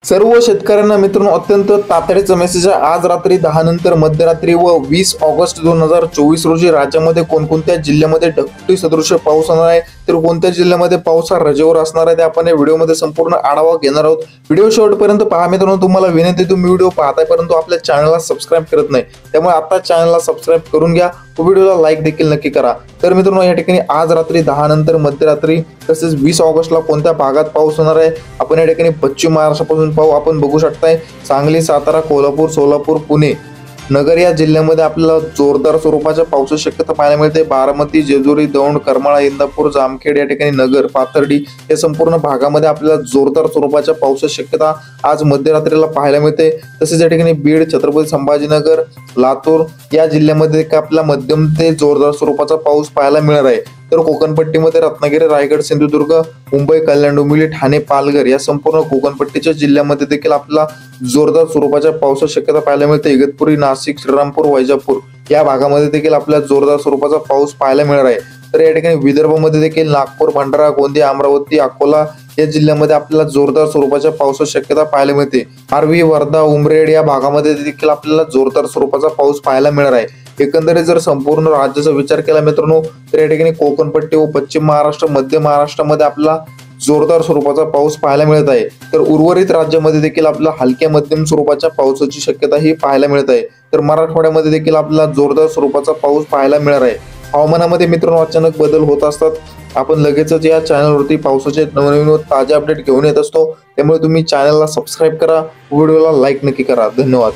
सर्व शेतकऱ्यांना मित्रांनो अत्यंत तातडीचा मेसेज आहे। आज रात्री 10 नंतर मध्यरात्री व 20 ऑगस्ट 2024 रोजी राज्यामध्ये कोणकोणत्या जिल्ह्यामध्ये ढगफुटी सदृश पाऊस होणार आहे, तर कोणत्या जिल्ह्यामध्ये पाऊस हा रजेवर असणार आहे ते आपण या व्हिडिओमध्ये संपूर्ण आढावा घेणार आहोत। व्हिडिओ शेवटपर्यंत पहा मित्रांनो। तुम्हाला विनंती, तुम्ही व्हिडिओ पाहताय परंतु आपल्या चॅनलला सबस्क्राइब करत नाही, त्यामुळे आता चॅनलला सबस्क्राइब करून घ्या, व्हिडिओला लाईक देखील नक्की करा। तर मित्रांनो या ठिकाणी आज रात्री 10 नंतर मध्यरात्री तसेच 20 ऑगस्टला कोणत्या भागात पाऊस होणार आहे आपण या ठिकाणी पश्चिम महाराष्ट्रापासून पाहू। आपण बघू शकताय सांगली, सातारा, कोल्हापूर, सोलापूर, पुणे, नगर या जिल्ह्यामध्ये आपल्याला जोरदार स्वरूपाच्या पावसाची शक्यता पाहायला मिळते। बारामती, जेजुरी, दौंड, करमाळा, इंदापूर, जामखेड या ठिकाणी, नगर, पाथर्डी या संपूर्ण भागामध्ये आपल्याला जोरदार स्वरूपाच्या पावसाची शक्यता आज मध्यरात्रीला पाहायला मिळते। तसेच या ठिकाणी बीड, छत्रपती संभाजीनगर, लातूर या जिल्ह्यामध्ये आपल्याला मध्यम ते जोरदार स्वरूपाचा पाऊस पाहायला मिळणार आहे। तर कोकणपट्टीमध्ये रत्नागिरी, रायगड, सिंधुदुर्ग, मुंबई, कल्याण, डोंबिवली, ठाणे, पालघर या संपूर्ण कोकणपट्टीच्या जिल्ह्यामध्ये देखील आपल्याला जोरदार स्वरूपाच्या पावसाची शक्यता पाहायला मिळते। इगतपुरी, नाशिक, श्रीरामपूर, वैजापूर या भागामध्ये देखील आपल्याला जोरदार स्वरूपाचा पाऊस पाहायला मिळणार आहे। तर या ठिकाणी विदर्भामध्ये देखील नागपूर, भंडारा, गोंदिया, अमरावती, अकोला या जिल्ह्यामध्ये आपल्याला जोरदार स्वरूपाच्या पावसाची शक्यता पाहायला मिळते। आर्वी, वर्धा, उमरेड या भागामध्ये देखील आपल्याला जोरदार स्वरूपाचा पाऊस पाहायला मिळणार आहे। एकंदरीत जर संपूर्ण राज्याचा विचार केला मित्रांनो तर या ठिकाणी कोकणपट्टी व पश्चिम महाराष्ट्र, मध्य महाराष्ट्रामध्ये आपला जोरदार स्वरूपाचा पाऊस पाहायला मिळत आहे। तर उर्वरित राज्यामध्ये देखील आपल्याला हलक्या मध्यम स्वरूपाच्या पावसाची शक्यता ही पाहायला मिळत आहे। तर मराठवाड्यामध्ये देखील आपल्याला जोरदार स्वरूपाचा पाऊस पाहायला मिळणार आहे। हवामानामध्ये मित्रांनो अचानक बदल होत असतात, आपण लगेचच या चॅनलवरती पावसाचे नवनवीन व ताजे अपडेट घेऊन येत असतो, त्यामुळे तुम्ही चॅनलला सबस्क्राइब करा, व्हिडिओला लाईक नक्की करा। धन्यवाद।